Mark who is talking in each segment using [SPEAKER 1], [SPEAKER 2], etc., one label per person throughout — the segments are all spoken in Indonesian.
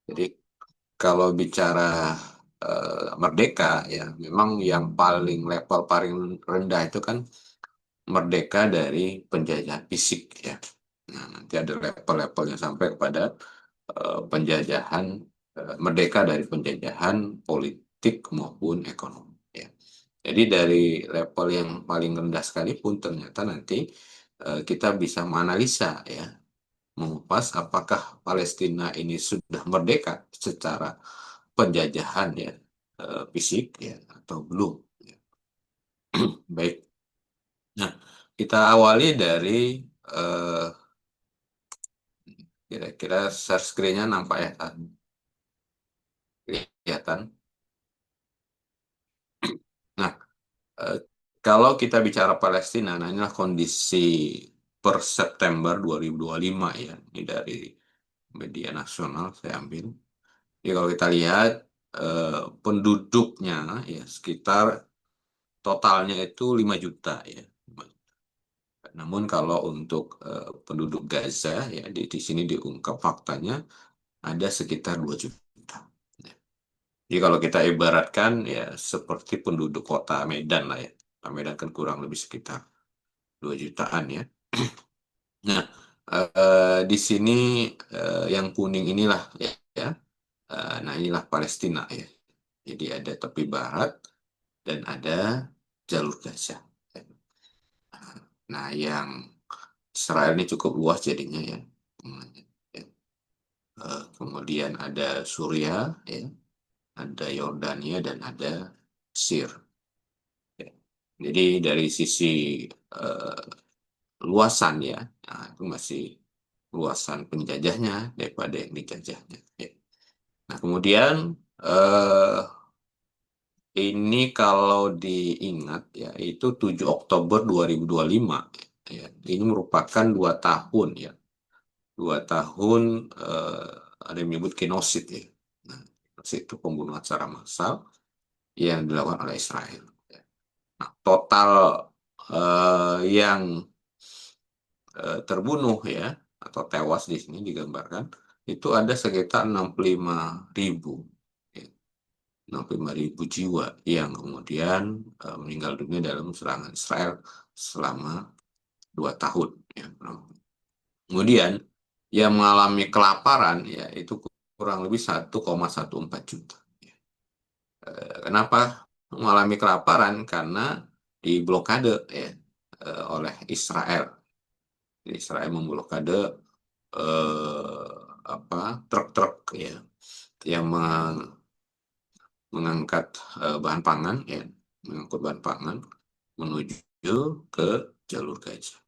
[SPEAKER 1] Jadi kalau bicara merdeka ya, memang yang paling level paling rendah itu kan merdeka dari penjajahan fisik ya. Nah, nanti ada level-levelnya sampai kepada penjajahan merdeka dari penjajahan politik maupun ekonomi ya. Jadi dari level yang paling rendah sekalipun ternyata nanti kita bisa menganalisa ya, mengupas apakah Palestina ini sudah merdeka secara penjajahan ya, fisik ya atau belum. Ya. Baik. Nah, kita awali dari eh, kira-kira share screen-nya nampak ya, kelihatan. Nah, eh, kalau kita bicara Palestina, nah inilah kondisi per September 2025 ya. Ini dari media nasional saya ambil. Jadi kalau kita lihat penduduknya ya sekitar totalnya itu 5 juta ya. Namun kalau untuk penduduk Gaza ya di sini diungkap faktanya ada sekitar 2 juta. Ya. Jadi kalau kita ibaratkan ya seperti penduduk kota Medan lah ya. Kota Medan kan kurang lebih sekitar 2 jutaan ya. Nah, di sini yang kuning inilah ya, ya. Nah, inilah Palestina ya. Jadi ada tepi barat dan ada jalur Gaza. Nah, yang Israel ini cukup luas jadinya ya. Kemudian ada Suria, ya, ada Yordania dan ada Mesir. Ya. Jadi dari sisi eh, luasan ya, nah, itu masih luasan penjajahnya daripada yang dijajahnya. Ya. Nah kemudian eh, ini kalau diingat ya itu 7 Oktober 2025 ya. Ini merupakan 2 tahun ya, 2 tahun ada yang menyebut genosid ya. Nah, genosid itu pembunuhan secara massal yang dilakukan oleh Israel. Nah, total yang terbunuh ya atau tewas di sini digambarkan itu ada sekitar 65.000 ya, 65.000 jiwa yang kemudian meninggal dunia dalam serangan Israel selama 2 tahun ya. Kemudian yang mengalami kelaparan ya itu kurang lebih 1,14 juta. Kenapa mengalami kelaparan? Karena diblokade ya oleh Israel. Israel memblokade eh, apa truk-truk ya yang mengangkat bahan pangan ya, mengangkut bahan pangan menuju ke jalur Gaza.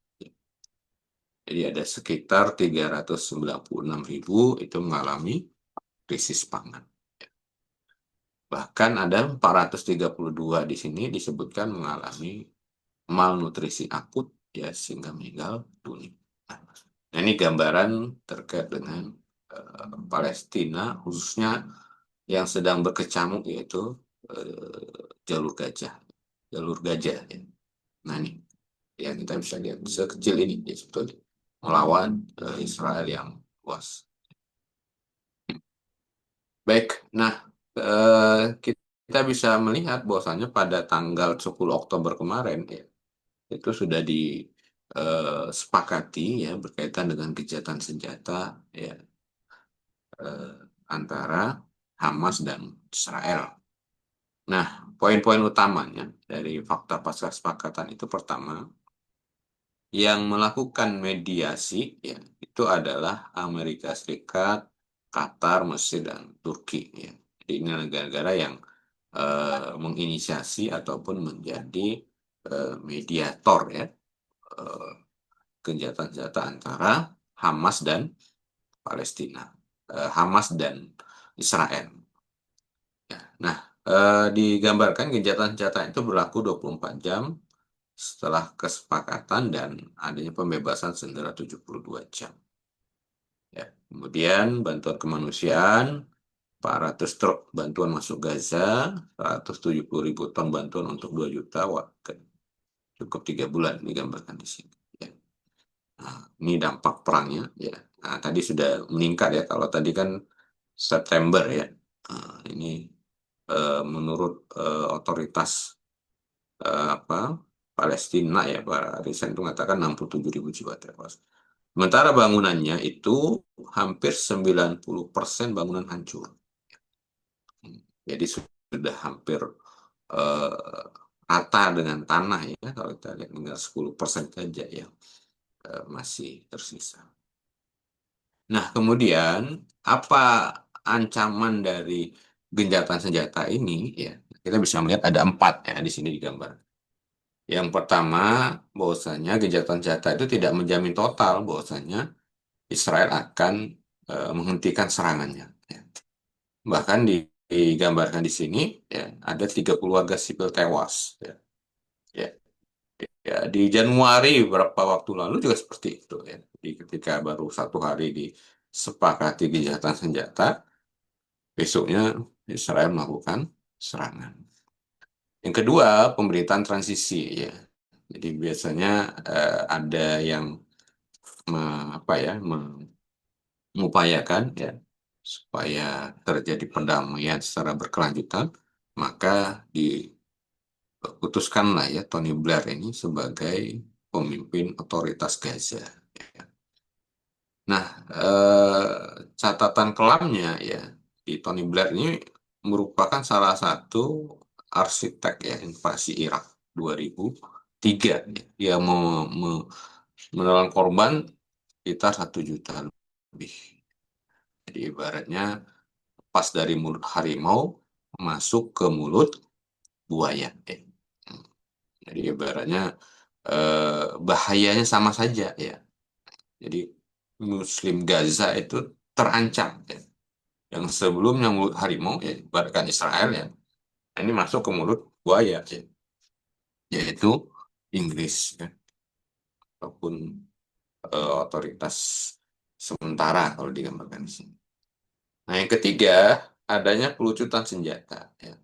[SPEAKER 1] Jadi ada sekitar 396.000 itu mengalami krisis pangan. Bahkan ada 432 di sini disebutkan mengalami malnutrisi akut ya sehingga meninggal dunia. Nah, ini gambaran terkait dengan Palestina khususnya yang sedang berkecamuk yaitu jalur gajah, jalur gajah. Ya. Nah ini yang kita bisa lihat sekecil ini ya, sebetulnya melawan Israel yang luas. Baik, nah kita bisa melihat bahwasanya pada tanggal 10 Oktober kemarin ya, itu sudah disepakati ya berkaitan dengan gencatan senjata ya eh, antara Hamas dan Israel. Nah, poin-poin utamanya dari fakta pasca kesepakatan itu pertama, yang melakukan mediasi ya itu adalah Amerika Serikat, Qatar, Mesir dan Turki ya. Jadi ini negara-negara yang menginisiasi ataupun menjadi mediator ya eh, gencatan senjata antara Hamas dan Palestina, Hamas dan Israel. Ya. Nah, digambarkan gencatan senjata itu berlaku 24 jam setelah kesepakatan dan adanya pembebasan sendera 72 jam. Ya. Kemudian bantuan kemanusiaan, 400 truk bantuan masuk Gaza, 170.000 ton bantuan untuk 2 juta warga. Cukup 3 bulan digambarkan di sini. Ya. Nah, ini dampak perangnya. Ya. Nah, tadi sudah meningkat ya. Kalau tadi kan September ya. Ini menurut otoritas apa Palestina ya, Pak Risen itu mengatakan 67.000 jiwa tewas. Sementara bangunannya itu hampir 90% bangunan hancur. Jadi sudah hampir eh, rata dengan tanah ya, kalau kita lihat tinggal 10% saja yang masih tersisa. Nah, kemudian apa ancaman dari gencatan senjata ini ya? Kita bisa melihat ada empat ya di sini digambar. Yang pertama, bahwasanya gencatan senjata itu tidak menjamin total bahwasanya Israel akan menghentikan serangannya. Ya. Bahkan digambarkan di sini ya ada 30 warga sipil tewas. Ya. Ya. Ya, di Januari beberapa waktu lalu juga seperti itu ya. Jadi ketika baru 1 hari disepakati gencatan senjata, besoknya Israel melakukan serangan. Yang kedua, pemerintahan transisi ya. Jadi biasanya ada yang apa ya mengupayakan ya supaya terjadi perdamaian secara berkelanjutan, maka diputuskanlah ya Tony Blair ini sebagai pemimpin otoritas Gaza. Ya. Nah, catatan kelamnya ya di Tony Blair ini merupakan salah satu arsitek ya invasi Irak 2003. Ya. Dia menelan korban sekitar 1 juta lebih. Jadi ibaratnya pas dari mulut harimau masuk ke mulut buaya. Jadi ibaratnya bahayanya sama saja ya. Jadi Muslim Gaza itu terancam ya. Yang sebelumnya mulut harimau ya ibaratkan Israel ya. Ini masuk ke mulut buaya ya. Yaitu Inggris ya. Ataupun otoritas sementara kalau digambarkan di sini. Nah, yang ketiga adanya pelucutan senjata ya.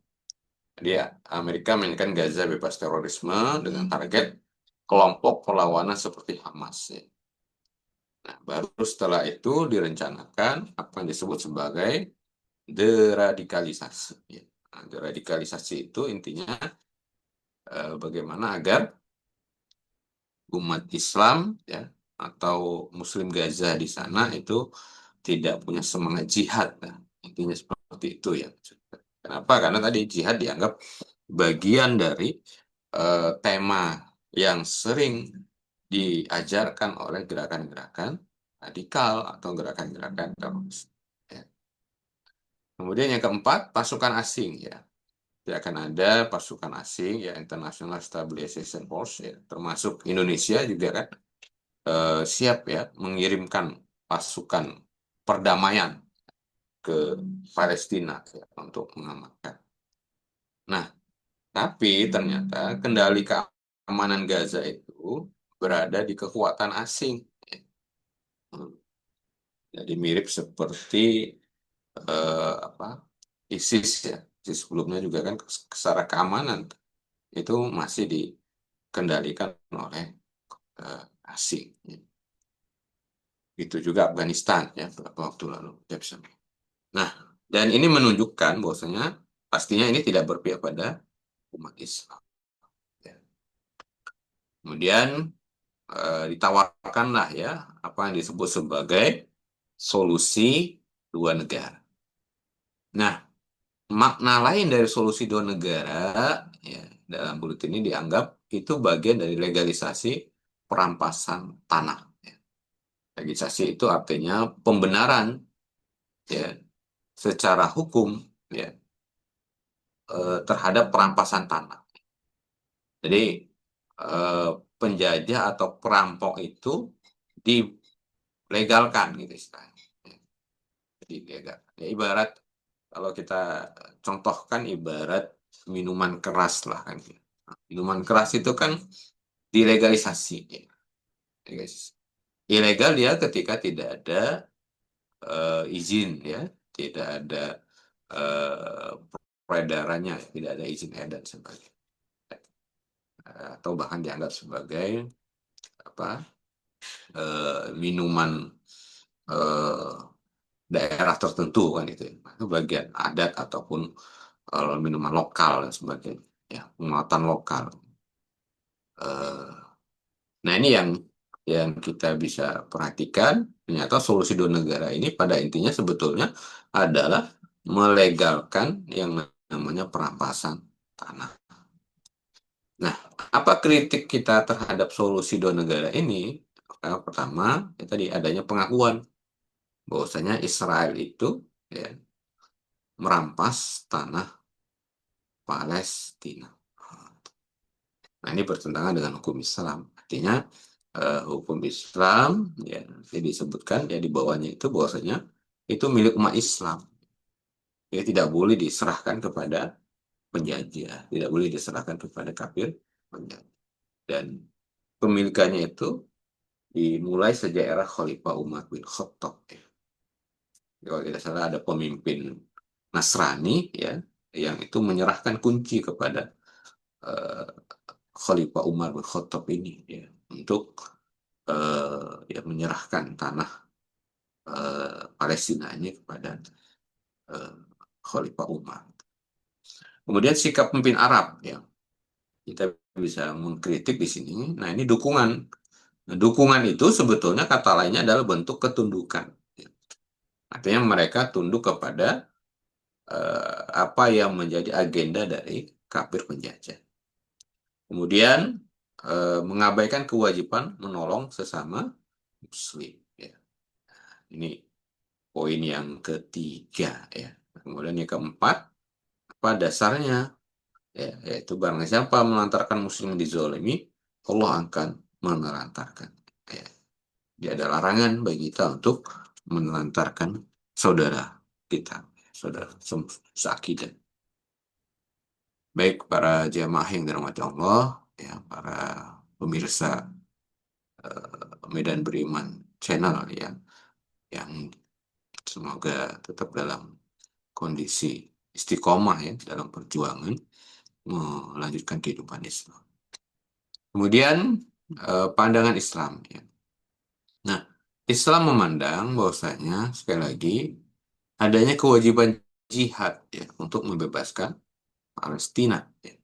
[SPEAKER 1] Jadi Amerika menginginkan Gaza bebas terorisme dengan target kelompok perlawanan seperti Hamas. Ya. Nah, baru setelah itu direncanakan apa yang disebut sebagai deradikalisasi. Ya. Nah, deradikalisasi itu intinya bagaimana agar umat Islam ya atau Muslim Gaza di sana itu tidak punya semangat jihad. Nah, intinya seperti itu ya. Kenapa? Karena tadi jihad dianggap bagian dari tema yang sering diajarkan oleh gerakan-gerakan radikal atau gerakan-gerakan teroris. Ya. Kemudian yang keempat, pasukan asing ya. Tidak akan ada pasukan asing ya International Stabilization Force ya, termasuk Indonesia juga kan siap ya mengirimkan pasukan perdamaian ke Palestina ya, untuk mengamankan. Nah, tapi ternyata kendali keamanan Gaza itu berada di kekuatan asing. Jadi mirip seperti apa ISIS ya. ISIS sebelumnya juga kan secara keamanan itu masih dikendalikan oleh asing. Itu juga Afghanistan ya beberapa waktu lalu. Ya, bisa. Nah, dan ini menunjukkan bahwasanya pastinya ini tidak berpihak pada umat Islam. Ya. Kemudian ditawarkanlah ya apa yang disebut sebagai solusi dua negara. Nah, makna lain dari solusi dua negara ya, dalam buletin ini dianggap itu bagian dari legalisasi perampasan tanah. Ya. Legalisasi itu artinya pembenaran ya secara hukum ya terhadap perampasan tanah. Jadi eh, penjajah atau perampok itu dilegalkan gitu istilahnya. Ya. Jadi legal. Ya, ibarat kalau kita contohkan ibarat minuman keras lah kan. Minuman keras itu kan dilegalisasi. Ya. Legalisasi. Ilegal dia ketika tidak ada izin ya, tidak ada eh, peredarannya, tidak ada izin edar sebagainya. Atau bahkan dianggap sebagai apa minuman eh, daerah tertentu kan itu ya. Itu bagian adat ataupun minuman lokal dan sebagainya. Ya, penguatan lokal. Eh, nah ini yang kita bisa perhatikan. Ternyata solusi dua negara ini pada intinya sebetulnya adalah melegalkan yang namanya perampasan tanah. Nah, apa kritik kita terhadap solusi dua negara ini? Pertama, ya tadi adanya pengakuan bahwasanya Israel itu ya, merampas tanah Palestina. Nah, ini bertentangan dengan hukum Islam. Artinya hukum Islam ya jadi disebutkan ya di bawahnya itu bahwasanya itu milik umat Islam. Ya tidak boleh diserahkan kepada penjajah, tidak boleh diserahkan kepada kafir penjajah. Dan pemilikannya itu dimulai sejak era Khalifah Umar bin Khattab. Ya. Kalau tidak salah ada pemimpin Nasrani ya yang itu menyerahkan kunci kepada eh, Khalifah Umar bin Khattab ini ya untuk ya menyerahkan tanah Palestina ini kepada eh, Khalifah Umar. Kemudian sikap pemimpin Arab ya kita bisa mengkritik di sini. Nah ini dukungan. Nah, dukungan itu sebetulnya kata lainnya adalah bentuk ketundukan. Ya. Artinya mereka tunduk kepada apa yang menjadi agenda dari kafir penjajah. Kemudian mengabaikan kewajiban menolong sesama Muslim. Ya. Ini poin yang ketiga ya. Kemudian yang keempat, apa dasarnya? Ya, yaitu barang siapa melantarkan muslim dizolimi, Allah akan menelantarkan. Ya. Dia ada larangan bagi kita untuk menelantarkan saudara kita, saudara seakidah. Baik para jamaah yang dirahmati Allah, ya para pemirsa Medan Beriman channel ya, yang semoga tetap dalam kondisi istiqomah ya dalam perjuangan melanjutkan kehidupan Islam. Kemudian pandangan Islam ya. Nah, Islam memandang bahwasanya sekali lagi adanya kewajiban jihad ya untuk membebaskan Palestina. Ya.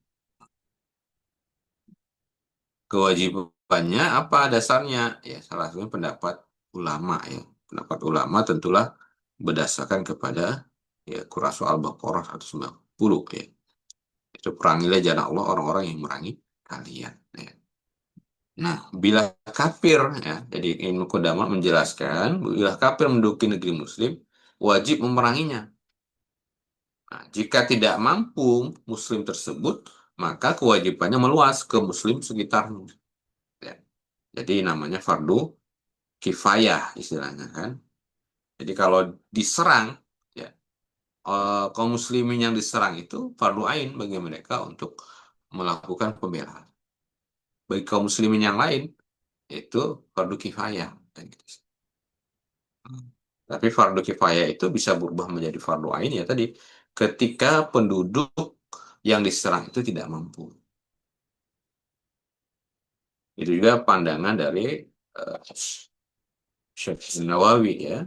[SPEAKER 1] Kewajibannya apa dasarnya? Ya, salah satunya pendapat ulama ya. Pendapat ulama tentulah berdasarkan kepada ya Quran Surah Al-Baqarah 190 ya. Itu perangilah jalan Allah orang-orang yang merangi kalian. Ya. Nah, bila kafir, ya, jadi Ibnu Qudamah menjelaskan, bila kafir menduduki negeri Muslim, wajib memeranginya. Nah, jika tidak mampu Muslim tersebut, maka kewajibannya meluas ke Muslim sekitarnya. Ya. Jadi namanya fardu kifayah istilahnya kan. Jadi kalau diserang, ya, kaum Muslimin yang diserang itu fardu ain bagi mereka untuk melakukan pembelaan. Bagi kaum Muslimin yang lain, itu fardu kifayah. Dan gitu. Tapi fardu kifayah itu bisa berubah menjadi fardu ain ya tadi ketika penduduk yang diserang itu tidak mampu. Itu juga pandangan dari uh, Syekh Nawawi ya.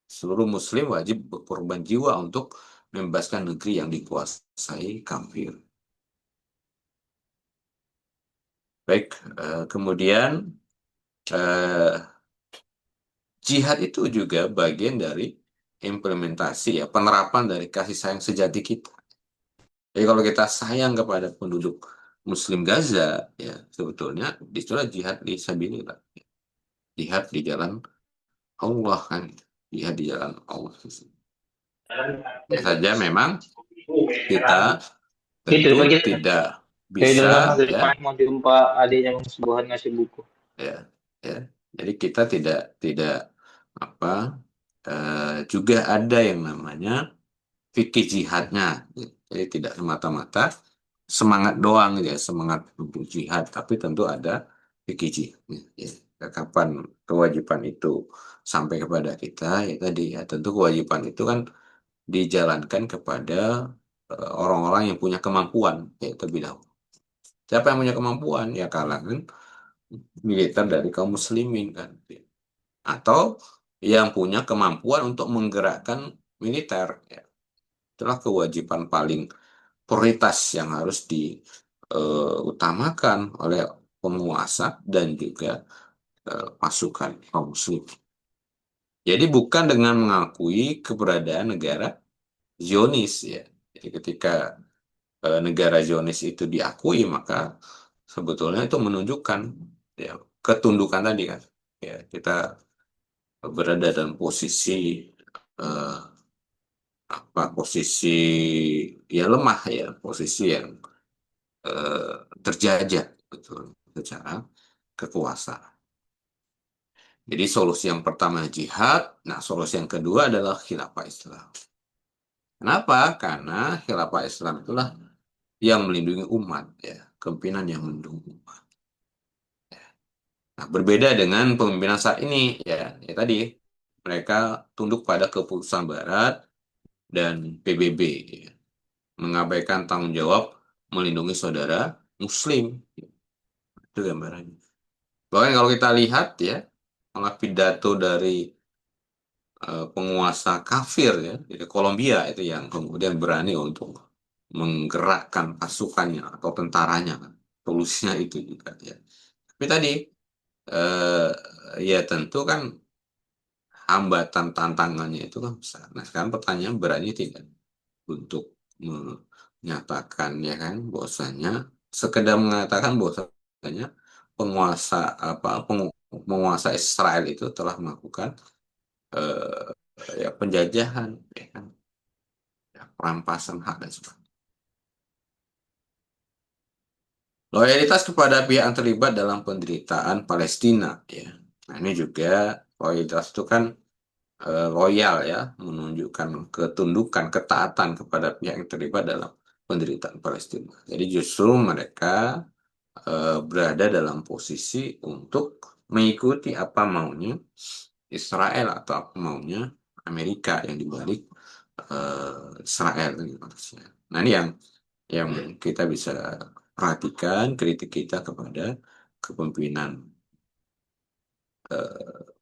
[SPEAKER 1] Seluruh muslim wajib berkorban jiwa untuk membebaskan negeri yang dikuasai kafir. Baik, kemudian uh, jihad itu juga bagian dari implementasi ya penerapan dari kasih sayang sejati kita. Jadi kalau kita sayang kepada penduduk Muslim Gaza, ya sebetulnya disitulah jihad di sabilillah, jihad di jalan Allah kan, jihad di jalan Allah. Ya saja memang kita
[SPEAKER 2] Gitu
[SPEAKER 1] tentu
[SPEAKER 2] depan kita.
[SPEAKER 1] tidak
[SPEAKER 2] Dari
[SPEAKER 1] bisa
[SPEAKER 2] dalam masa
[SPEAKER 1] ya,
[SPEAKER 2] depan mau jumpa adiknya Bang Subuhan ngasih buku.
[SPEAKER 1] ya, ya. Jadi kita tidak apa juga ada yang namanya fikih jihadnya. Jadi tidak semata-mata semangat doang ya, semangat untuk jihad, tapi tentu ada fikih jihadnya. Ya. Kapan kewajiban itu sampai kepada kita, ya tadi ya tentu kewajiban itu kan dijalankan kepada orang-orang yang punya kemampuan, ya terlebih dahulu. Siapa yang punya kemampuan? Ya kalangan militer dari kaum muslimin kan. Atau yang punya kemampuan untuk menggerakkan militer. Ya. Itulah kewajiban paling prioritas yang harus diutamakan oleh penguasa dan juga pasukan kaum muslim. Jadi bukan dengan mengakui keberadaan negara Zionis ya. Jadi ketika negara Zionis itu diakui, maka sebetulnya itu menunjukkan ya ketundukan tadi kan. Ya, kita berada dalam posisi eh, posisi ya lemah ya, posisi yang eh, terjajah betul secara kekuasaan. Jadi solusi yang pertama jihad, nah solusi yang kedua adalah khilafah Islam. Kenapa? Karena khilafah Islam itulah yang melindungi umat ya, kepemimpinan yang melindungi umat. Nah, berbeda dengan pemimpinan saat ini ya, ya tadi mereka tunduk pada keputusan Barat dan PBB, ya, mengabaikan tanggung jawab melindungi saudara Muslim. Itu gambarannya. Bahkan kalau kita lihat ya, malah pidato dari penguasa kafir ya, dari Kolombia itu yang kemudian berani untuk menggerakkan pasukannya atau tentaranya, kan. Solusinya itu juga ya. Tapi tadi eh, ya tentu kan hambatan tantangannya itu kan besar. Nah sekarang pertanyaan berani tidak untuk menyatakan ya kan bahwasanya sekedar mengatakan bahwasanya penguasa penguasa Israel itu telah melakukan eh, ya penjajahan ya kan ya, perampasan hak dan sebagainya. Loyalitas kepada pihak yang terlibat dalam penderitaan Palestina ya. Nah ini juga loyalitas itu kan loyal ya, menunjukkan ketundukan, ketaatan kepada pihak yang terlibat dalam penderitaan Palestina. Jadi justru mereka berada dalam posisi untuk mengikuti apa maunya Israel atau apa maunya Amerika yang dibalik Israel. Nah ini yang kita bisa perhatikan kritik kita kepada kepemimpinan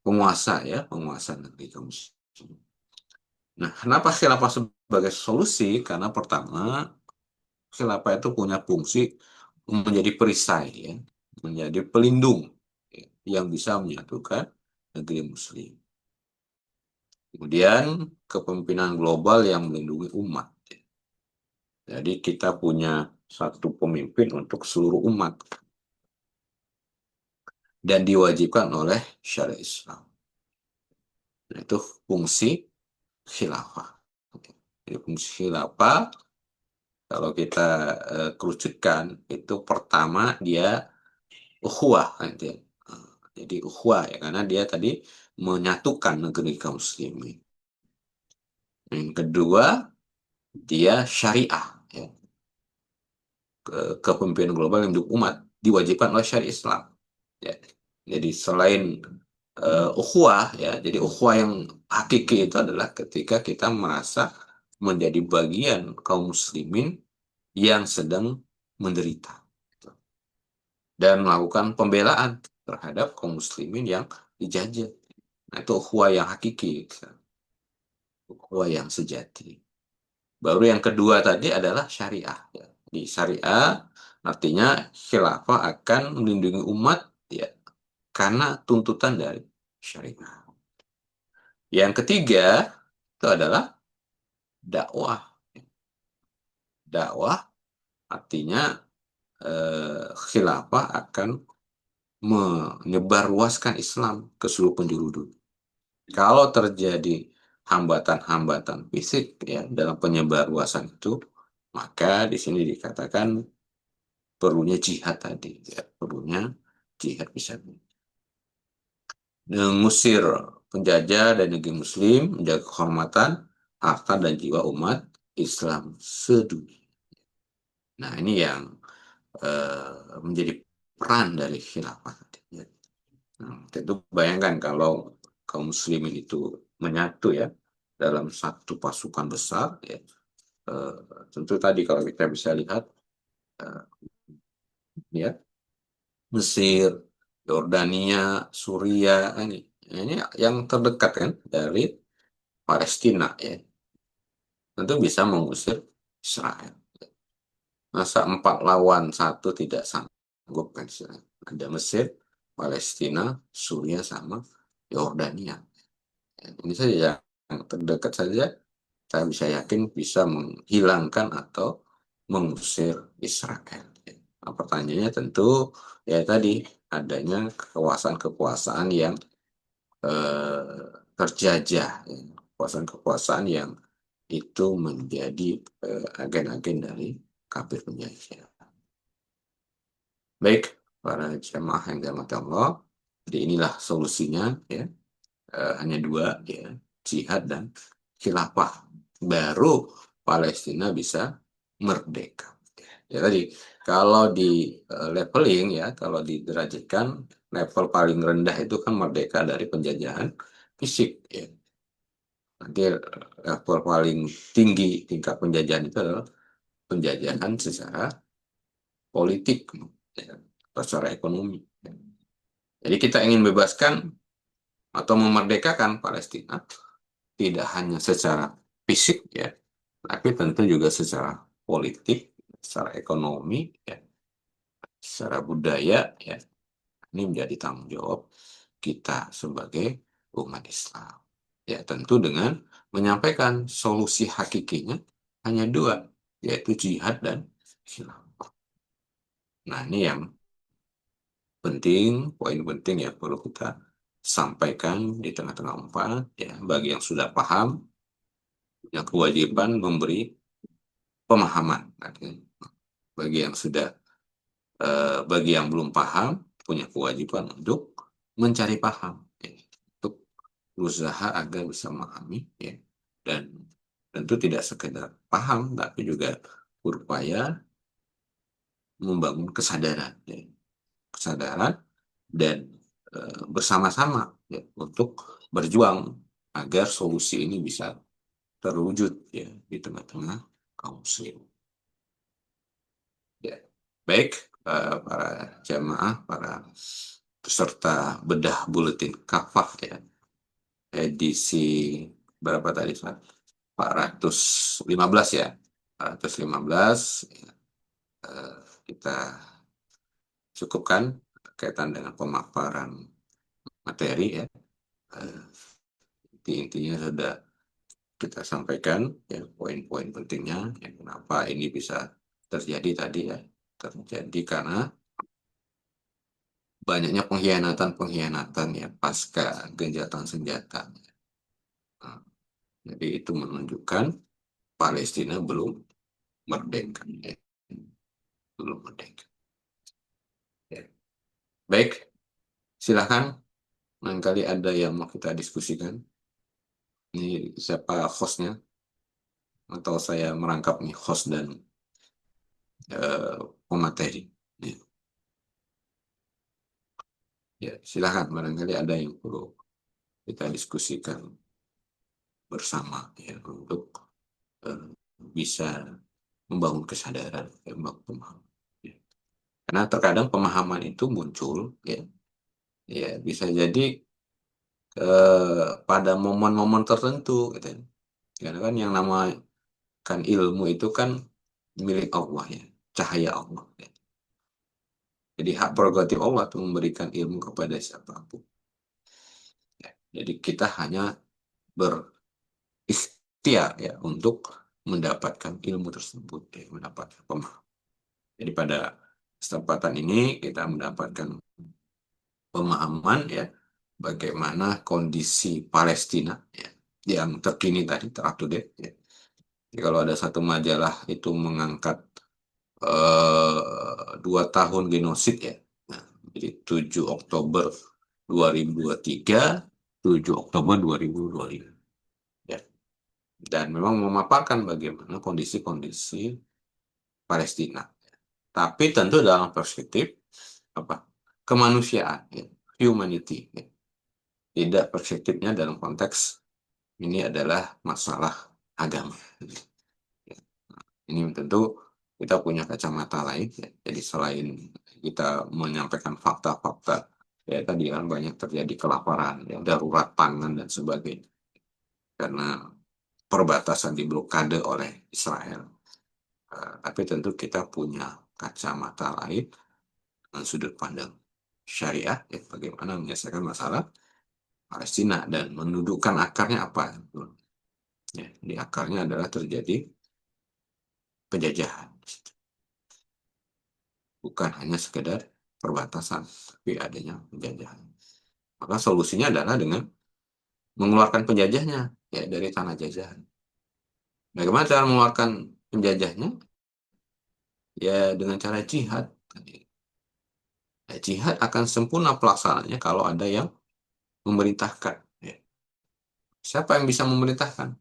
[SPEAKER 1] penguasa ya, penguasa negeri kaum muslimin. Nah, kenapa khilafah sebagai solusi? Karena pertama, khilafah itu punya fungsi menjadi perisai, ya, menjadi pelindung ya, yang bisa menyatukan negeri Muslim. Kemudian, kepemimpinan global yang melindungi umat. Ya. Jadi, kita punya satu pemimpin untuk seluruh umat dan diwajibkan oleh syariat Islam. Nah, itu fungsi khilafah. Jadi, fungsi khilafah kalau kita kerucutkan itu pertama dia ukhuwah kan dia. Jadi ukhuwah ya karena dia tadi menyatukan negeri kaum muslimin. Yang kedua dia syariah ya. Kepemimpinan global yang mendukung umat diwajibkan oleh syariat Islam. Ya. Jadi selain ukhuwah ya, jadi ukhuwah yang hakiki itu adalah ketika kita merasa menjadi bagian kaum muslimin yang sedang menderita dan melakukan pembelaan terhadap kaum muslimin yang dijajah. Nah, itu ukhuwah yang hakiki, ukhuwah yang sejati. Baru yang kedua tadi adalah syariah. Ya. Di syariah artinya khilafah akan melindungi umat ya karena tuntutan dari syariah. Yang ketiga itu adalah dakwah. Dakwah artinya khilafah akan menyebarluaskan Islam ke seluruh penjuru dunia. Kalau terjadi hambatan-hambatan fisik ya dalam penyebarluasan itu, maka di sini dikatakan perlunya jihad tadi, ya, perlunya jihad bisa mengusir penjajah dan negeri Muslim, menjaga kehormatan, harta dan jiwa umat Islam sedunia. Nah ini yang menjadi peran dari khilafah tadi. Ya. Nah, tentu bayangkan kalau kaum muslimin itu menyatu ya dalam satu pasukan besar ya. Eh, tentu tadi kalau kita bisa lihat eh, ya Mesir, Yordania, Suria ini Ini yang terdekat kan dari Palestina ya, tentu bisa mengusir Israel. Masa 4 lawan 1 tidak sanggup kan? Ada Mesir, Palestina, Suriah sama Yordania. Ini saja yang terdekat saja, saya bisa yakin bisa menghilangkan atau mengusir Israel. Nah, pertanyaannya tentu ya tadi adanya kekuasaan-kekuasaan yang terjajah, ya. Kekuasaan-kekuasaan yang itu menjadi agen-agen dari kafir penjajah. Baik, para jemaah yang dirahmati Allah, jadi inilah solusinya ya. Hanya dua ya, jihad dan khilafah. Baru Palestina bisa merdeka. Ya tadi, kalau di leveling ya, kalau diderajatkan, level paling rendah itu kan merdeka dari penjajahan fisik ya. Nanti level paling tinggi tingkat penjajahan itu adalah penjajahan secara politik ya, atau secara ekonomi. Jadi kita ingin bebaskan atau memerdekakan Palestina tidak hanya secara fisik ya, tapi tentu juga secara politik, secara ekonomi, ya, secara budaya ya. Ini menjadi tanggung jawab kita sebagai umat Islam. Ya tentu dengan menyampaikan solusi hakikinya hanya dua, yaitu jihad dan khilafah. Nah ini yang penting, poin penting ya perlu kita sampaikan di tengah-tengah umat ya, bagi yang sudah paham punya kewajiban memberi pemahaman. Bagi yang sudah bagi yang belum paham punya kewajiban untuk mencari paham ya, untuk berusaha agar bisa memahami ya, dan tentu tidak sekedar paham tapi juga berupaya membangun kesadaran ya, kesadaran dan bersama-sama ya, untuk berjuang agar solusi ini bisa terwujud ya di tengah-tengah kaum muslim. Ya. Baik, para jamaah, para peserta bedah buletin kafah ya, edisi berapa tadi, Pak? 415 ya. 415 ya, kita cukupkan berkaitan dengan pemaparan materi ya. Intinya sudah kita sampaikan ya poin-poin pentingnya ya, kenapa ini bisa terjadi tadi ya. Terjadi karena banyaknya pengkhianatan-pengkhianatan ya pasca gencatan senjata. Nah, jadi itu menunjukkan Palestina belum merdeka. Ya. Belum merdeka. Ya. Baik, silahkan. Barangkali ada yang mau kita diskusikan. Ini siapa hostnya? Atau saya merangkap nih host dan pemateri. Ya. Ya, silahkan. Barangkali ada yang perlu kita diskusikan bersama ya untuk bisa membangun kesadaran, ya, membangun pemahaman. Ya. Karena terkadang pemahaman itu muncul, ya, ya bisa jadi pada momen-momen tertentu, gitu. Karena kan yang namanya kan ilmu itu kan milik Allah ya, cahaya Allah. Ya. Jadi hak prerogatif Allah itu memberikan ilmu kepada siapapun. Ya. Jadi kita hanya berikhtiar ya untuk mendapatkan ilmu tersebut, ya, mendapatkan pemahaman. Jadi pada kesempatan ini kita mendapatkan pemahaman ya bagaimana kondisi Palestina ya, yang terkini tadi terupdate ya. Jadi kalau ada satu majalah itu mengangkat 2 tahun genosid ya. Nah, jadi 7 Oktober 2023, 7 Oktober 2025 ya. Dan memang memaparkan bagaimana kondisi-kondisi Palestina. Tapi tentu dalam perspektif apa? Kemanusiaan ya, humanity ya. Tidak perspektifnya dalam konteks ini adalah masalah agama. Ya. Ini tentu kita punya kacamata lain. Ya. Jadi selain kita menyampaikan fakta-fakta ya tadi kan banyak terjadi kelaparan, ya, darurat pangan dan sebagainya karena perbatasan diblokade oleh Israel. Tapi tentu kita punya kacamata lain dengan sudut pandang syariah, ya, bagaimana menyelesaikan masalah Palestina dan mendudukkan akarnya apa. Ya, di akarnya adalah terjadi penjajahan, bukan hanya sekedar perbatasan, tapi adanya penjajahan. Maka solusinya adalah dengan mengeluarkan penjajahnya, ya, dari tanah jajahan. Bagaimana cara mengeluarkan penjajahnya? Ya dengan cara jihad. Ya, jihad akan sempurna pelaksananya kalau ada yang memerintahkan. Ya. Siapa yang bisa memerintahkan?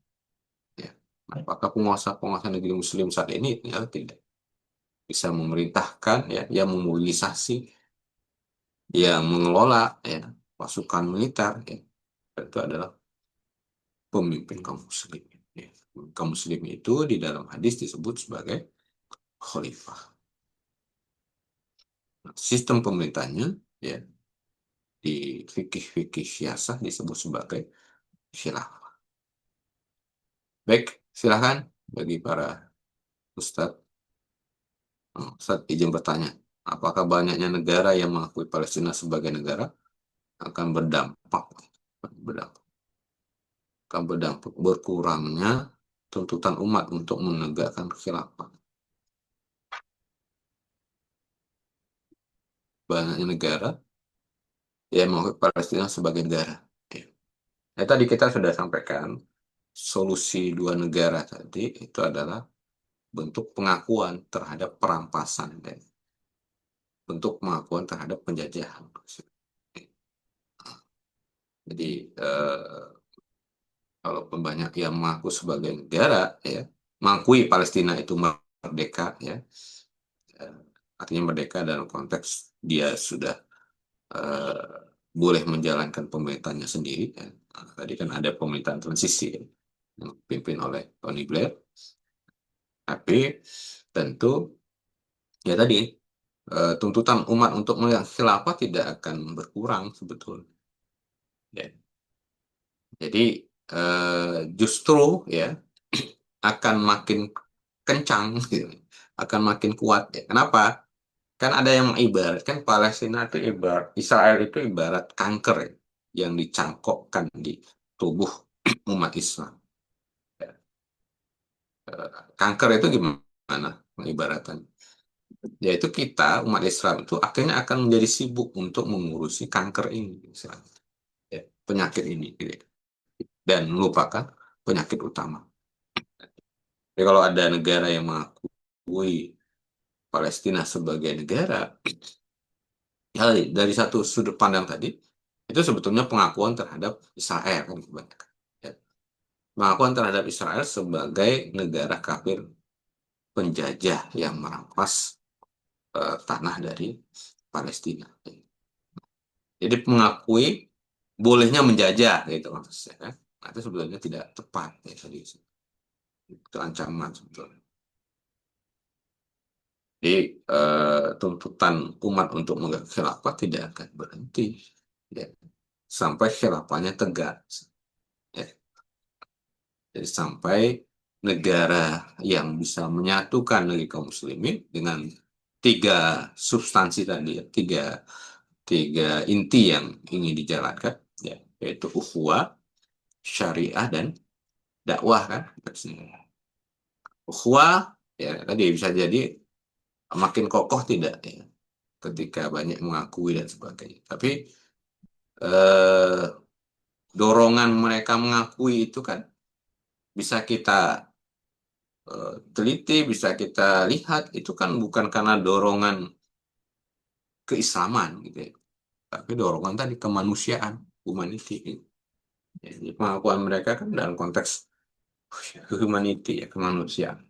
[SPEAKER 1] Ya. Apakah penguasa-penguasa negeri Muslim saat ini? Ya, tidak bisa memerintahkan, ya, yang memobilisasi, yang mengelola, ya, pasukan militer. Ya. Itu adalah pemimpin kaum muslim. Ya. Kaum muslim itu di dalam hadis disebut sebagai khalifah. Nah, sistem pemerintahnya, ya, di fikih-fikih siasah disebut sebagai khilafah. Baik, silahkan bagi para ustadz. Ustadz izin bertanya, apakah banyaknya negara yang mengakui Palestina sebagai negara akan berdampak, akan berdampak berkurangnya tuntutan umat untuk menegakkan khilafah. Banyaknya negara yang mengakui Palestina sebagai negara. Ya. Ya, tadi kita sudah sampaikan solusi dua negara tadi itu adalah bentuk pengakuan terhadap perampasan dan bentuk pengakuan terhadap penjajahan. Jadi kalau banyak yang mengaku sebagai negara, ya, mengakui Palestina itu merdeka, ya, eh, artinya merdeka dalam konteks dia sudah eh, boleh menjalankan pemerintahnya sendiri. Ya. Nah, tadi kan ada pemerintahan transisi, ya, yang dipimpin oleh Tony Blair, tapi tentu ya tadi tuntutan umat untuk melihat khilafah tidak akan berkurang sebetulnya. Ya. Jadi justru, ya, akan makin kencang, gitu, akan makin kuat. Ya. Kenapa? Kan ada yang mengibaratkan Palestina itu ibarat Israel itu ibarat kanker, ya, yang dicangkokkan di tubuh umat Islam. Ya. Kanker itu gimana pengibaratan? Yaitu kita umat Islam itu akhirnya akan menjadi sibuk untuk mengurusi kanker ini, misalnya, ya, penyakit ini, gitu, dan melupakan penyakit utama. Jadi kalau ada negara yang mengakui Palestina sebagai negara, ya, dari satu sudut pandang tadi, itu sebetulnya pengakuan terhadap Israel, kan, kebanyakan. Ya. Pengakuan terhadap Israel sebagai negara kafir penjajah yang merampas tanah dari Palestina. Jadi mengakui bolehnya menjajah, gitu maksudnya, kan. Nah, itu sebetulnya tidak tepat, ya, tadi. Itu ancaman sebetulnya. Jadi tuntutan umat untuk menegakkan khilafah tidak akan berhenti, ya, sampai khilafahnya tegak. Ya. Jadi sampai negara yang bisa menyatukan negeri kaum muslimin dengan tiga substansi tadi, ya, tiga tiga inti yang ingin dijalankan, ya, yaitu ukhuwah, syariah, dan dakwah, kan. Ukhuwah, ya, tadi bisa jadi makin kokoh tidak, ya, ketika banyak mengakui dan sebagainya. Tapi eh, dorongan mereka mengakui itu kan bisa kita teliti, bisa kita lihat, itu kan bukan karena dorongan keislaman, gitu, ya, tapi dorongan tadi kemanusiaan, humanity, gitu. Ya, jadi pengakuan mereka kan dalam konteks humanity, ya, kemanusiaan.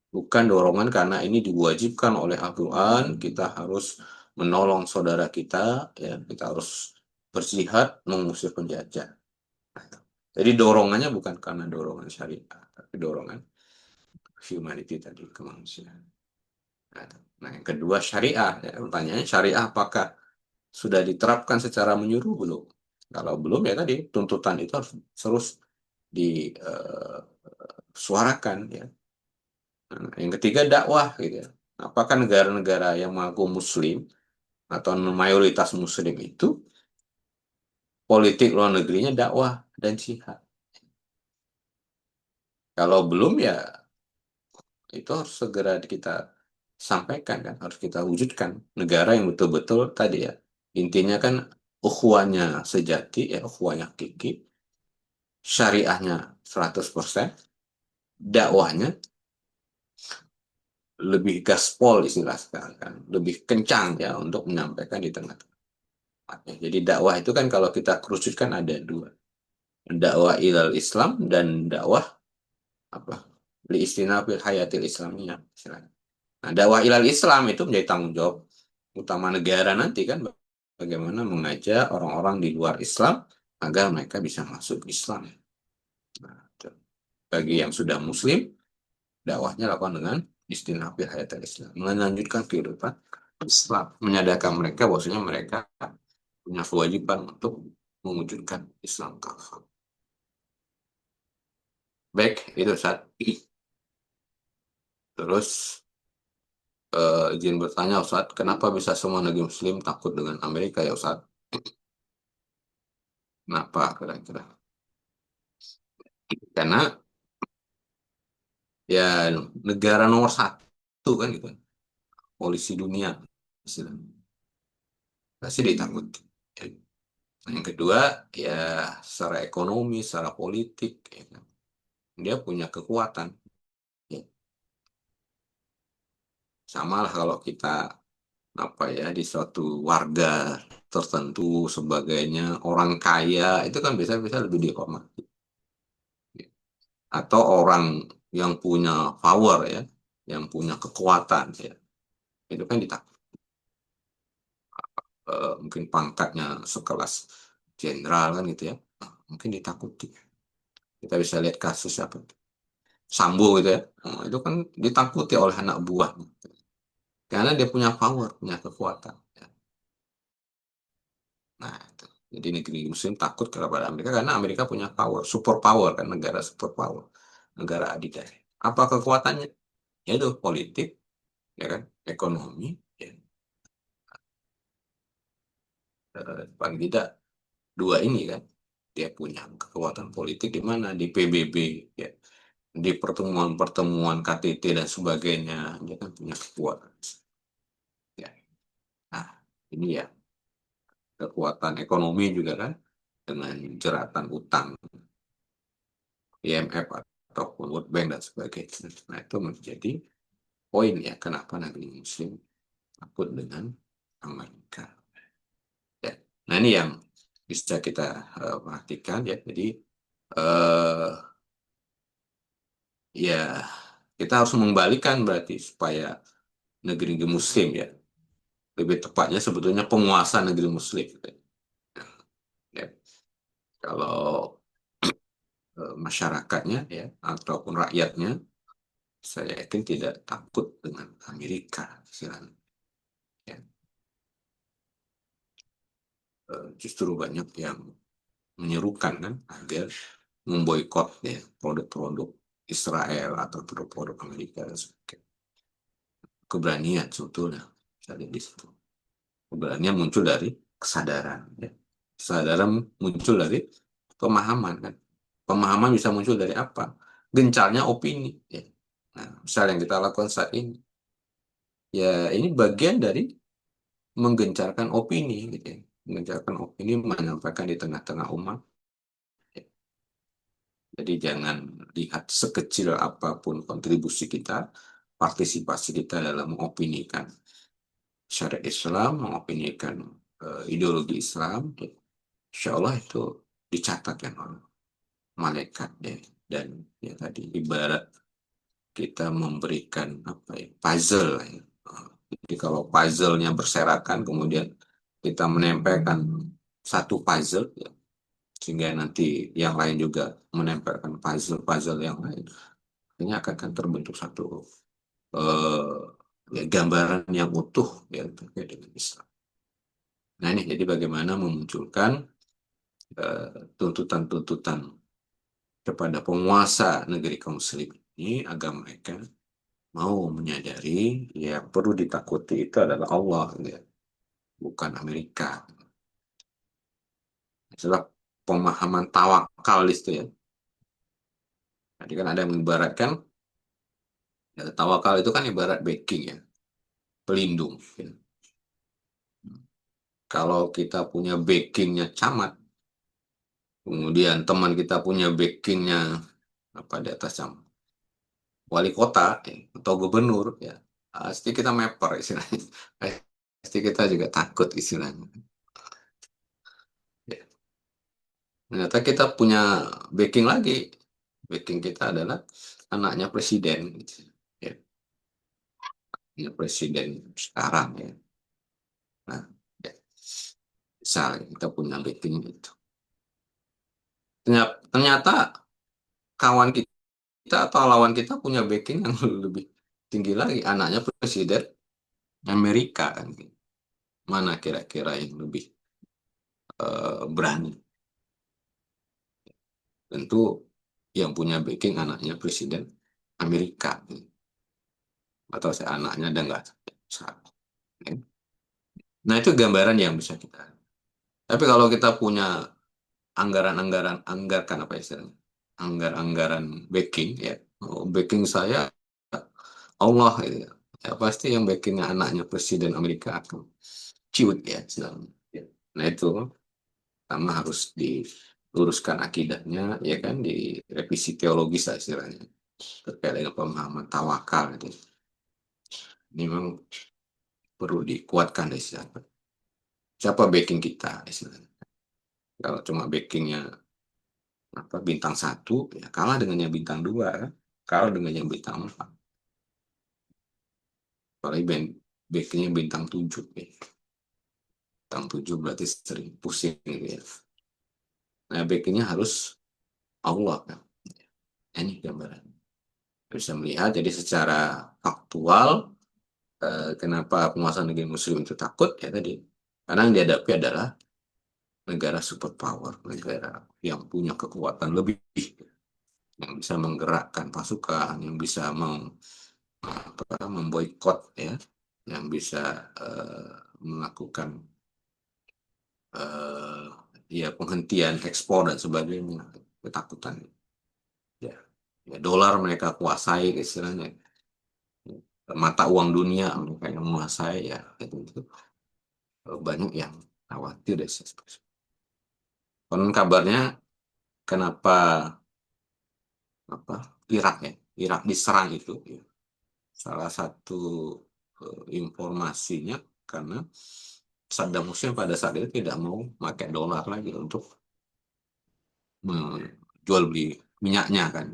[SPEAKER 1] Bukan dorongan karena ini diwajibkan oleh Al-Quran, kita harus menolong saudara kita, ya, kita harus berjihad mengusir penjajah. Jadi dorongannya bukan karena dorongan syariah, tapi dorongan humanity tadi, kemanusiaan. Nah, yang kedua syariah. Ya, pertanyaannya syariah apakah sudah diterapkan secara menyeluruh belum? Kalau belum ya tadi tuntutan itu harus terus disuarakan ya. Nah, yang ketiga dakwah gitu ya. Apakah negara-negara yang mengaku Muslim atau mayoritas Muslim itu politik luar negerinya dakwah dan jihad? Kalau belum ya itu harus segera kita sampaikan kan, harus kita wujudkan negara yang betul-betul tadi ya. Intinya kan ukhuwahnya sejati ya, ukhuwahnya hakiki, syariahnya 100%, dakwahnya lebih gaspol istilah sekarang kan, lebih kencang ya untuk menyampaikan di tengah-tengah. Jadi dakwah itu kan kalau kita kerucutkan ada dua, dakwah ilal Islam dan dakwah apa? Li istinabil hayatil Islamiyah istilahnya. Nah, dakwah ilal Islam itu menjadi tanggung jawab utama negara nanti kan, bagaimana mengajak orang-orang di luar Islam agar mereka bisa masuk Islam. Nah, bagi yang sudah Muslim, dakwahnya lakukan dengan istilah hayat Islam, melanjutkan kehidupan Islam, menyadarkan mereka bahwasanya mereka punya kewajiban untuk mewujudkan Islam kafah. Baik, itu saat. Terus izin bertanya Ustaz, kenapa bisa semua negeri Muslim takut dengan Amerika ya Ustaz? Kenapa kira-kira? Karena ya negara nomor satu kan gitu, polisi dunia istilahnya. Pasti ditakuti. Yang kedua ya secara ekonomi, secara politik, ya kan. Dia punya kekuatan. Ya. Sama lah kalau kita apa ya di suatu warga tertentu sebagainya orang kaya itu kan bisa lebih dihormati. Atau orang yang punya power ya, yang punya kekuatan ya, itu kan ditakut. Mungkin pangkatnya sekelas jenderal kan gitu ya, mungkin ditakuti. Kita bisa lihat kasus apa Sambo gitu ya. Nah, itu kan ditakuti oleh anak buahnya. Karena dia punya power, punya kekuatan. Ya. Nah, itu. Jadi negeri Muslim takut kepada Amerika karena Amerika punya power, super power kan, negara super power, negara adidaya. Apa kekuatannya? Yaitu politik, ya kan, ekonomi, ya. Paling tidak dua ini kan, dia punya kekuatan politik di mana di PBB, ya, di pertemuan-pertemuan KTT dan sebagainya, dia kan punya kekuatan. Ya. Nah, ini ya kekuatan ekonomi juga kan dengan jeratan utang IMF ataupun World Bank dan sebagainya. Nah, itu menjadi poin ya kenapa negeri Muslim takut dengan Amerika. Ya. Nah, ini yang bisa kita perhatikan ya. Jadi uh, ya kita harus mengembalikan berarti supaya negeri Muslim ya, lebih tepatnya sebetulnya penguasa negeri Muslim. Ya. Kalau masyarakatnya ya ataupun rakyatnya saya yakin tidak takut dengan Amerika istilahnya. Ya. Justru banyak yang menyerukan kan agar memboikot ya produk-produk Israel atau produk-produk Amerika dan sebagainya. Keberanian sebetulnya jadi di situ. Keberanian muncul dari kesadaran ya. Kesadaran muncul dari pemahaman kan. Pemahaman bisa muncul dari apa? Gencarnya opini ya. Nah, misal yang kita lakukan saat ini ya ini bagian dari menggencarkan opini gitu ya. Menggencarkan opini menyampaikan di tengah-tengah umat. Jadi jangan lihat sekecil apapun kontribusi kita, partisipasi kita dalam mengopinikan syariat Islam, mengopinikan ideologi Islam. Insya Allah itu dicatat kan oleh malaikat ya. Dan ya tadi ibarat kita memberikan apa ya puzzle ya. Jadi kalau puzzle-nya berserakan kemudian kita menempelkan satu puzzle ya, sehingga nanti yang lain juga menempelkan puzzle-puzzle yang lain, ini akan terbentuk satu ya, gambaran yang utuh ya terkait dengan Islam. Nah ini jadi bagaimana memunculkan tuntutan-tuntutan kepada penguasa negeri kaum muslim ini agar mereka mau menyadari yang perlu ditakuti itu adalah Allah, ya, bukan Amerika. Itulah pemahaman tawakal di situ ya. Jadi kan ada yang mengibaratkan ya, tawakal itu kan ibarat backing ya, pelindung. Ya. Kalau kita punya backingnya camat, kemudian teman kita punya backingnya apa di atas camat, wali kota ya, atau gubernur ya, pasti kita meper istilahnya. Pasti kita juga takut istilahnya. Ya. Ternyata kita punya backing lagi. Backing kita adalah anaknya presiden. Gitu. Ya, anaknya presiden sekarang ya. Nah, ya. Misalnya kita punya backing itu. Ternyata kawan kita atau lawan kita punya backing yang lebih tinggi lagi. Anaknya presiden Amerika kan. Mana kira-kira yang lebih berani? Tentu yang punya backing anaknya presiden Amerika. Atau saya anaknya ada nggak? Nah, itu gambaran yang bisa kita. Tapi kalau kita punya anggarkan apa istilahnya? Anggaran backing ya. Oh, backing saya Allah gitu ya. Ya, pasti yang backingnya anaknya presiden Amerika akan ciut ya istilahnya. Ya. Nah, itu pertama harus diluruskan akidahnya ya kan, direvisi teologis lah istilahnya terkait dengan pemahaman tawakal gitu. Ini memang perlu dikuatkan dari siapa backing kita istilahnya. Kalau cuma backingnya apa bintang satu ya kalah dengan yang bintang dua kan, kalah dengan yang bintang empat, apalagi backingnya bintang tujuh ya. Bintang tujuh berarti sering pusing gitu ya. Nah backingnya harus Allah kan. Ini gambaran bisa melihat jadi secara faktual kenapa penguasa negeri muslim itu takut ya tadi, karena yang dihadapi adalah negara superpower, negara yang punya kekuatan lebih, yang bisa menggerakkan pasukan, yang bisa memboikot ya, yang bisa melakukan eh, ya penghentian ekspor dan sebagainya, ketakutan ya, ya dolar mereka kuasai istilahnya, mata uang dunia mereka yang menguasai ya itu banyak yang khawatir deh. Konon kabarnya kenapa apa Irak ya, Irak diserang itu ya, salah satu informasinya karena Saddam Hussein pada saat itu tidak mau pakai dolar lagi untuk menjual beli minyaknya kan.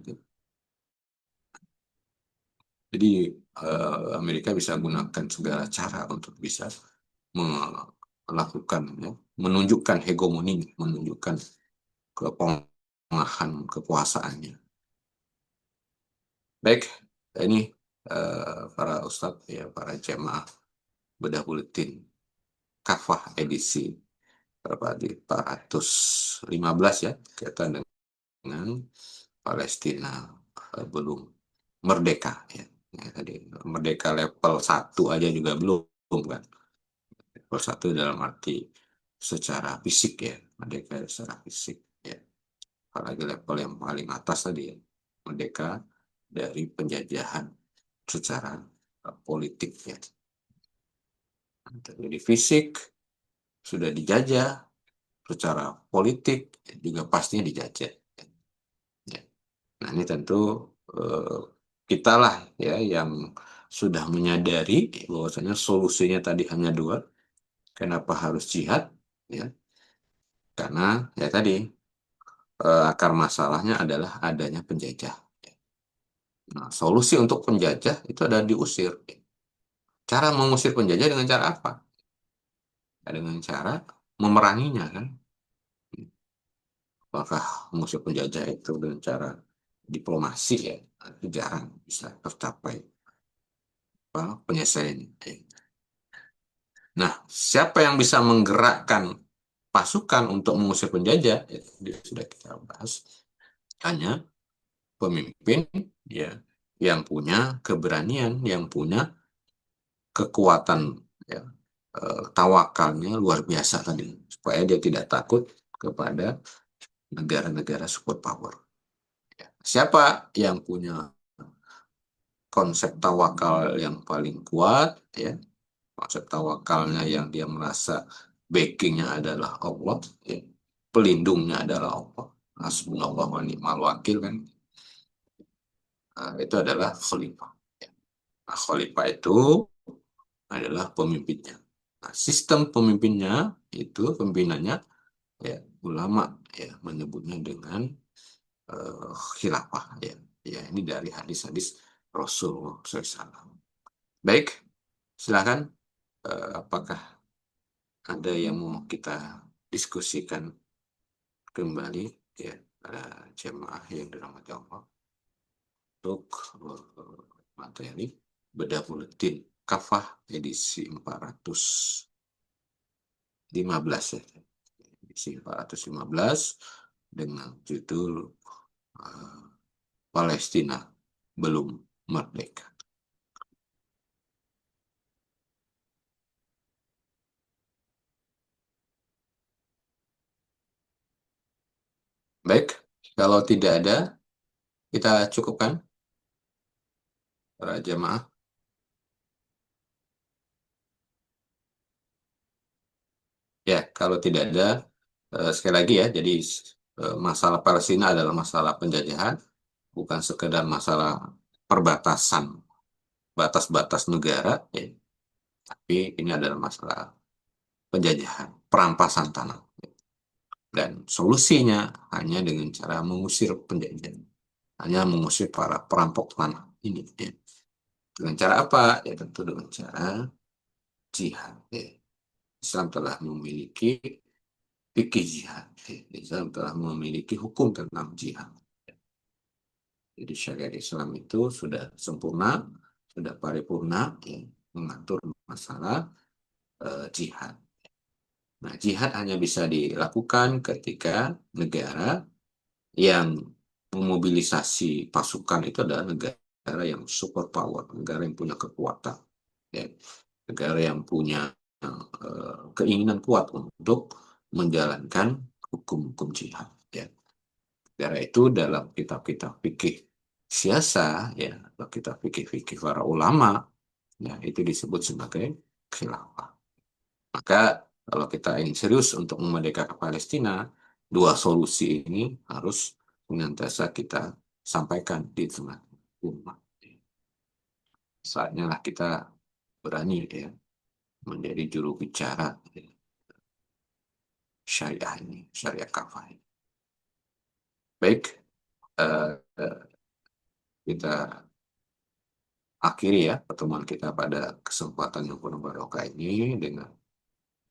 [SPEAKER 1] Jadi Amerika bisa gunakan segala cara untuk bisa melakukan ya, menunjukkan hegemoni, menunjukkan kepongahan kekuasaannya. Baik, ini para ustadz ya, para jemaah bedah buletin kafah edisi berapa di 415 ya, kaitan dengan Palestina belum merdeka ya. Ya, tadi merdeka level 1 aja juga belum kan. Level 1 dalam arti secara fisik ya, merdeka secara fisik ya. Apalagi level yang paling atas tadi ya, merdeka dari penjajahan secara politik ya. Jadi fisik sudah dijajah, secara politik juga pastinya dijajah. Ya. Nah ini tentu eh, kita lah ya yang sudah menyadari bahwasanya solusinya tadi hanya dua. Kenapa harus jihad? Ya, karena ya tadi akar masalahnya adalah adanya penjajah. Nah, solusi untuk penjajah itu adalah diusir. Cara mengusir penjajah dengan cara apa? Ya, dengan cara memeranginya kan. Apakah mengusir penjajah itu dengan cara diplomasi ya? Itu jarang bisa tercapai apa, penyelesaian. Nah, siapa yang bisa menggerakkan pasukan untuk mengusir penjajah? Ya, sudah kita bahas. Hanya pemimpin ya yang punya keberanian, yang punya kekuatan ya, tawakalnya luar biasa tadi, supaya dia tidak takut kepada negara-negara superpower. Ya. Siapa yang punya konsep tawakal yang paling kuat, ya, konsep tawakalnya yang dia merasa backingnya adalah Allah, ya, pelindungnya adalah Allah, hasbunallah wa ni'mal wakil kan. Nah, itu adalah khalifah. Ya. Nah, khalifah itu adalah pemimpinnya. Nah, sistem pemimpinnya itu pimpinannya ya ulama ya menyebutnya dengan khilafah ya. Ya ini dari hadis-hadis Rasulullah SAW. Baik, silakan. Apakah ada yang mau kita diskusikan kembali ya para jemaah yang dirahmati Allah untuk materi bedah buletin kafah edisi 415 ya. Edisi 415 dengan judul uh, Palestina belum merdeka. Baik, kalau tidak ada, kita cukupkan para jemaah. Ya, kalau tidak ada, sekali lagi ya, jadi masalah Palestina adalah masalah penjajahan, bukan sekedar masalah perbatasan, batas-batas negara, ya, tapi ini adalah masalah penjajahan, perampasan tanah. Dan solusinya hanya dengan cara mengusir penjajah, hanya mengusir para perampok tanah ini. Ya. Dengan cara apa? Ya tentu dengan cara jihad. Ya. Islam telah memiliki fikih jihad. Ya. Islam telah memiliki hukum tentang jihad. Jadi syariat Islam itu sudah sempurna, sudah paripurna, ya, mengatur masalah jihad. Nah, jihad hanya bisa dilakukan ketika negara yang memobilisasi pasukan itu adalah negara yang superpower, negara yang punya kekuatan, ya. Negara yang punya keinginan kuat untuk menjalankan hukum-hukum jihad. Ya. Negara itu dalam kitab-kitab fikih siasa, ya, atau kitab fikih-fikih para ulama, ya, itu disebut sebagai khilafah. Maka kalau kita ingin serius untuk memerdekakan Palestina, dua solusi ini harus senantiasa kita sampaikan di tengah umat. Saatnya lah kita berani ya menjadi juru bicara ya, syariah ini, syariah kafah ini. Baik, eh, eh, kita akhiri ya pertemuan kita pada kesempatan yang penuh barokah ini dengan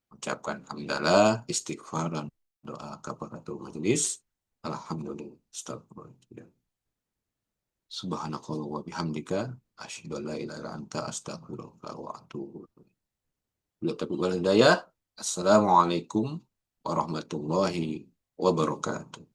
[SPEAKER 1] ucapkan hamdalah, istighfar dan doa kafaratul majelis. Alhamdulillah. Astagfirullah. Subhanakallah wa bihamdika asyhadu an la ilaha illa anta astaghfiruka wa atubu ilaik. Bila taufiq wal hidayah. Assalamualaikum warahmatullahi wabarakatuh.